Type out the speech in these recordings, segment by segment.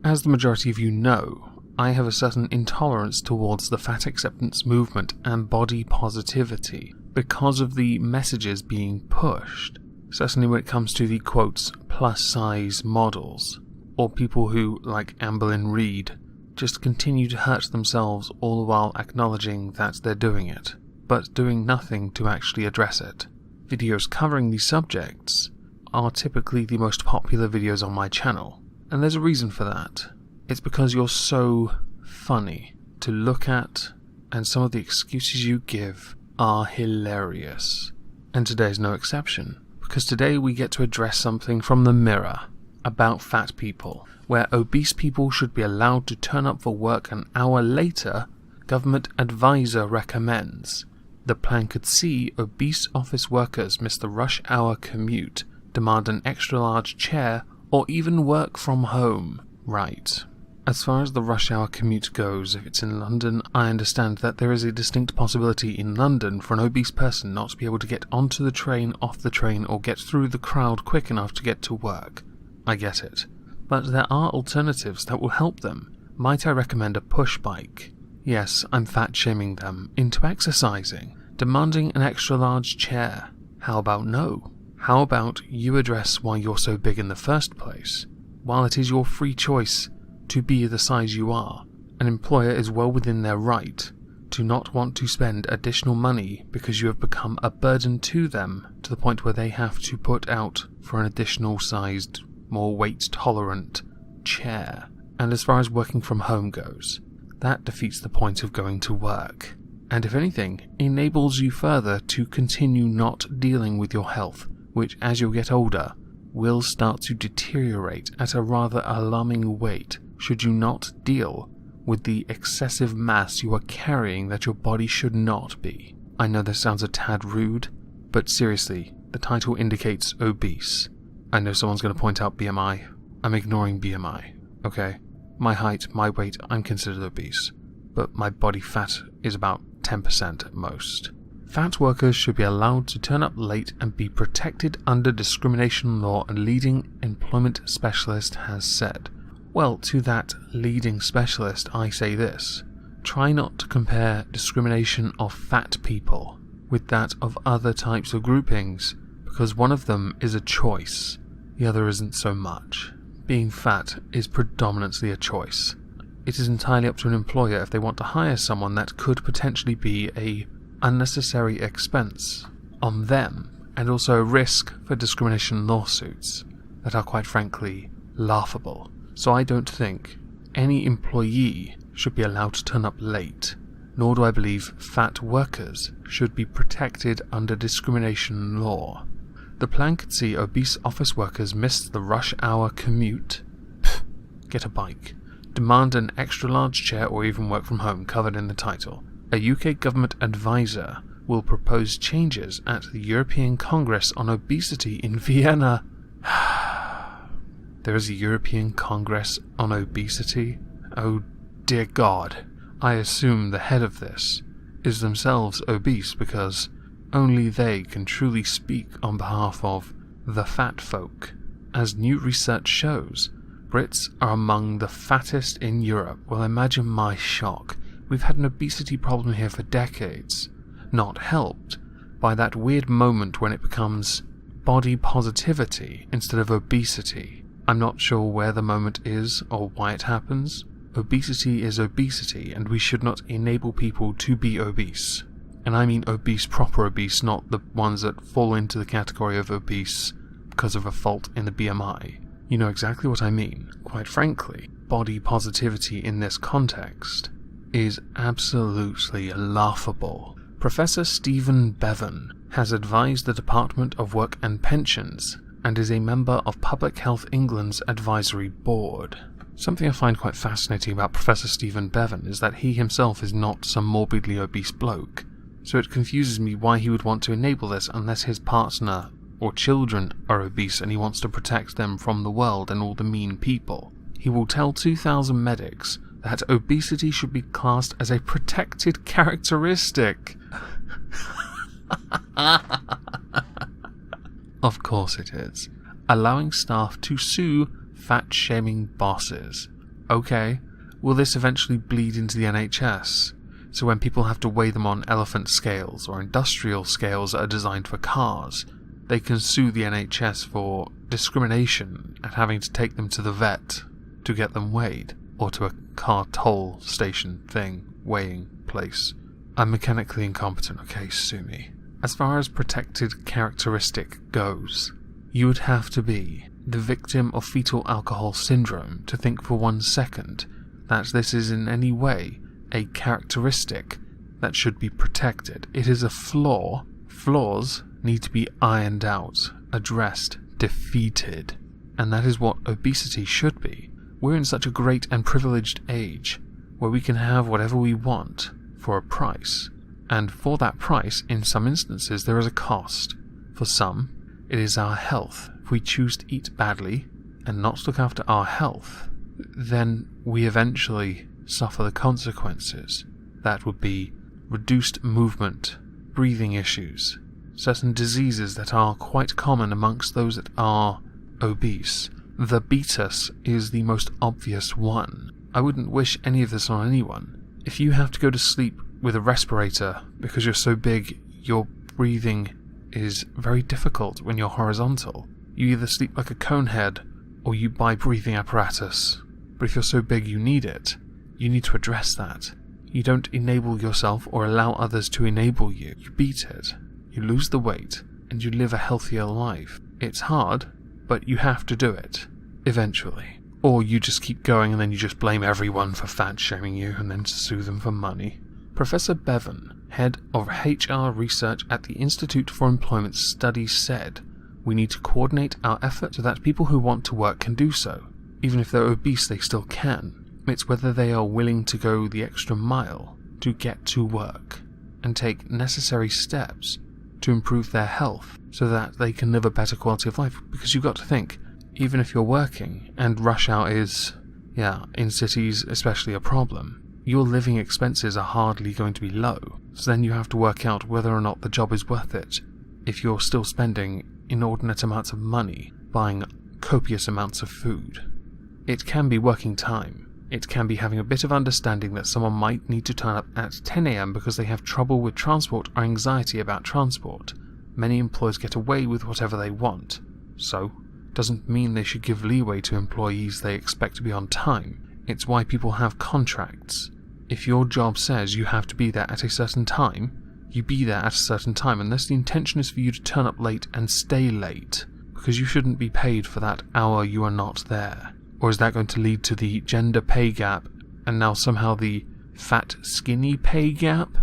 As the majority of you know, I have a certain intolerance towards the fat acceptance movement and body positivity because of the messages being pushed, certainly when it comes to the quotes plus-size models, or people who, like Amberlynn Reid, just continue to hurt themselves all the while acknowledging that they're doing it, but doing nothing to actually address it. Videos covering these subjects are typically the most popular videos on my channel, and there's a reason for that. It's because you're so funny to look at, and some of the excuses you give are hilarious. And today's no exception, because today we get to address something from the mirror about fat people, where obese people should be allowed to turn up for work an hour later, government advisor recommends. The plan could see obese office workers miss the rush hour commute, demand an extra-large chair, or even work from home. Right. As far as the rush hour commute goes, if it's in London, I understand that there is a distinct possibility in London for an obese person not to be able to get onto the train, off the train, or get through the crowd quick enough to get to work. I get it. But there are alternatives that will help them. Might I recommend a push bike? Yes, I'm fat-shaming them into exercising, demanding an extra-large chair. How about no? How about you address why you're so big in the first place? While it is your free choice to be the size you are, an employer is well within their right to not want to spend additional money because you have become a burden to them to the point where they have to put out for an additional sized, more weight-tolerant chair. And as far as working from home goes, that defeats the point of going to work, and if anything, enables you further to continue not dealing with your health, which as you get older, will start to deteriorate at a rather alarming rate should you not deal with the excessive mass you are carrying that your body should not be. I know this sounds a tad rude, but seriously, the title indicates obese. I know someone's going to point out BMI. I'm ignoring BMI, okay? My height, my weight, I'm considered obese, but my body fat is about 10% at most. Fat workers should be allowed to turn up late and be protected under discrimination law, a leading employment specialist has said. Well, to that leading specialist I say this. Try not to compare discrimination of fat people with that of other types of groupings, because one of them is a choice, the other isn't so much. Being fat is predominantly a choice. It is entirely up to an employer if they want to hire someone that could potentially be a unnecessary expense on them, and also a risk for discrimination lawsuits that are quite frankly laughable. So I don't think any employee should be allowed to turn up late, nor do I believe fat workers should be protected under discrimination law. The plan could see obese office workers miss the rush hour commute, get a bike, demand an extra-large chair, or even work from home, covered in the title. A UK government advisor will propose changes at the European Congress on Obesity in Vienna. There is a European Congress on obesity? Oh dear God. I assume the head of this is themselves obese because only they can truly speak on behalf of the fat folk. As new research shows, Brits are among the fattest in Europe. Well, imagine my shock. We've had an obesity problem here for decades, not helped by that weird moment when it becomes body positivity instead of obesity. I'm not sure where the moment is or why it happens. Obesity is obesity, and we should not enable people to be obese. And I mean obese, proper obese, not the ones that fall into the category of obese because of a fault in the BMI. You know exactly what I mean. Quite frankly, body positivity in this context is absolutely laughable. Professor Stephen Bevan has advised the Department of Work and Pensions and is a member of Public Health England's advisory board. Something I find quite fascinating about Professor Stephen Bevan is that he himself is not some morbidly obese bloke, so it confuses me why he would want to enable this unless his partner or children are obese and he wants to protect them from the world and all the mean people. He will tell 2,000 medics that obesity should be classed as a protected characteristic. Of course it is. Allowing staff to sue fat-shaming bosses. Okay, will this eventually bleed into the NHS? So when people have to weigh them on elephant scales or industrial scales that are designed for cars, they can sue the NHS for discrimination at having to take them to the vet to get them weighed, or to a car toll station thing, weighing place. I'm mechanically incompetent, okay, sue me. As far as protected characteristic goes, you would have to be the victim of fetal alcohol syndrome to think for 1 second that this is in any way a characteristic that should be protected. It is a flaw. Flaws need to be ironed out, addressed, defeated. And that is what obesity should be. We're in such a great and privileged age where we can have whatever we want for a price. And for that price, in some instances, there is a cost. For some, it is our health. If we choose to eat badly and not look after our health, then we eventually suffer the consequences. That would be reduced movement, breathing issues, certain diseases that are quite common amongst those that are obese. The beatus is the most obvious one. I wouldn't wish any of this on anyone. If you have to go to sleep with a respirator because you're so big, your breathing is very difficult when you're horizontal. You either sleep like a conehead or you buy breathing apparatus. But if you're so big you need it, you need to address that. You don't enable yourself or allow others to enable you. You beat it. You lose the weight and you live a healthier life. It's hard, but you have to do it, eventually. Or you just keep going and then you just blame everyone for fat-shaming you and then sue them for money. Professor Bevan, head of HR research at the Institute for Employment Studies, said, "We need to coordinate our efforts so that people who want to work can do so. Even if they're obese, they still can. It's whether they are willing to go the extra mile to get to work and take necessary steps to improve their health so that they can live a better quality of life." Because you've got to think, even if you're working and rush hour is, in cities especially a problem, your living expenses are hardly going to be low. So then you have to work out whether or not the job is worth it if you're still spending inordinate amounts of money buying copious amounts of food. It can be working time. It can be having a bit of understanding that someone might need to turn up at 10 AM because they have trouble with transport or anxiety about transport. Many employers get away with whatever they want, so doesn't mean they should give leeway to employees they expect to be on time. It's why people have contracts. If your job says you have to be there at a certain time, you be there at a certain time, unless the intention is for you to turn up late and stay late, because you shouldn't be paid for that hour you are not there. Or is that going to lead to the gender pay gap, and now somehow the fat skinny pay gap?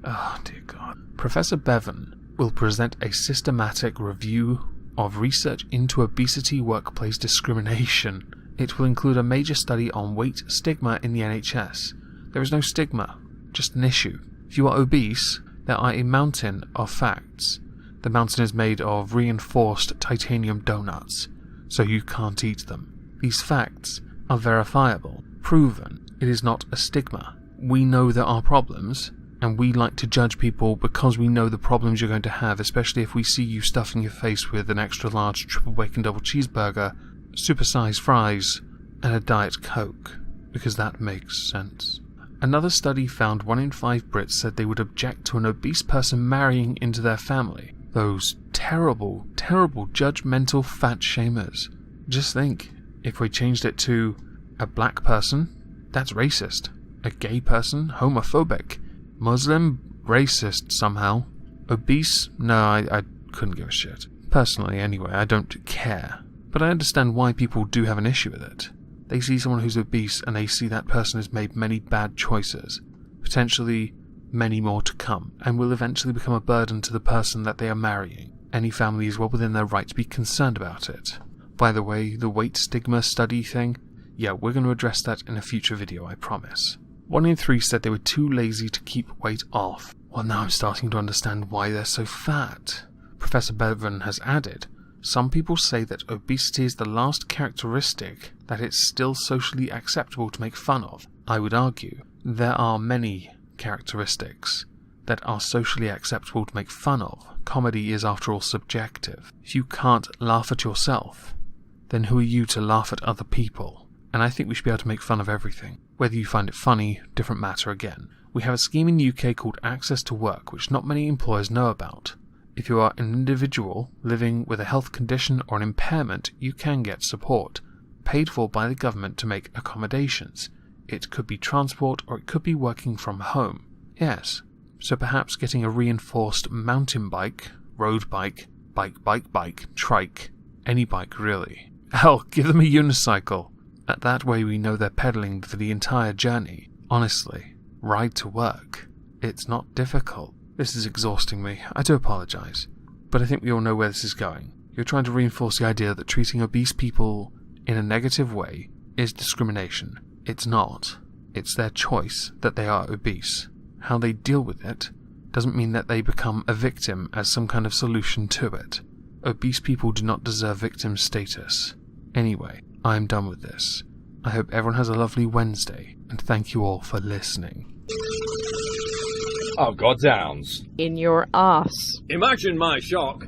Oh dear God. Professor Bevan will present a systematic review of research into obesity workplace discrimination. It will include a major study on weight stigma in the NHS. There is no stigma, just an issue. If you are obese, there are a mountain of facts. The mountain is made of reinforced titanium donuts, so you can't eat them. These facts are verifiable, proven. It is not a stigma. We know there are problems, and we like to judge people because we know the problems you're going to have, especially if we see you stuffing your face with an extra large triple bacon double cheeseburger, supersized fries, and a Diet Coke, because that makes sense. Another study found 1 in 5 Brits said they would object to an obese person marrying into their family. Those terrible, terrible judgmental fat shamers. Just think, if we changed it to a black person, that's racist. A gay person, homophobic. Muslim, racist somehow. Obese, no, I couldn't give a shit. Personally, anyway, I don't care. But I understand why people do have an issue with it. They see someone who's obese and they see that person has made many bad choices. Potentially many more to come, and will eventually become a burden to the person that they are marrying. Any family is well within their right to be concerned about it. By the way, the weight stigma study thing, we're going to address that in a future video, I promise. 1 in 3 said they were too lazy to keep weight off. Well, now I'm starting to understand why they're so fat. Professor Bevan has added, some people say that obesity is the last characteristic that it's still socially acceptable to make fun of. I would argue there are many characteristics that are socially acceptable to make fun of. Comedy is, after all, subjective. If you can't laugh at yourself, then who are you to laugh at other people? and I think we should be able to make fun of everything. Whether you find it funny, different matter again. We have a scheme in the UK called Access to Work, which not many employers know about. If you are an individual living with a health condition or an impairment, you can get support, paid for by the government to make accommodations. It could be transport or it could be working from home. Yes, so perhaps getting a reinforced mountain bike, road bike, bike, trike, any bike really. Hell, give them a unicycle. That way we know they're pedaling for the entire journey. Honestly, ride to work. It's not difficult. This is exhausting me. I do apologise. But I think we all know where this is going. You're trying to reinforce the idea that treating obese people in a negative way is discrimination. It's not. It's their choice that they are obese. How they deal with it doesn't mean that they become a victim as some kind of solution to it. Obese people do not deserve victim status. Anyway, I'm done with this. I hope everyone has a lovely Wednesday, and thank you all for listening. Oh, goddowns. In your arse. Imagine my shock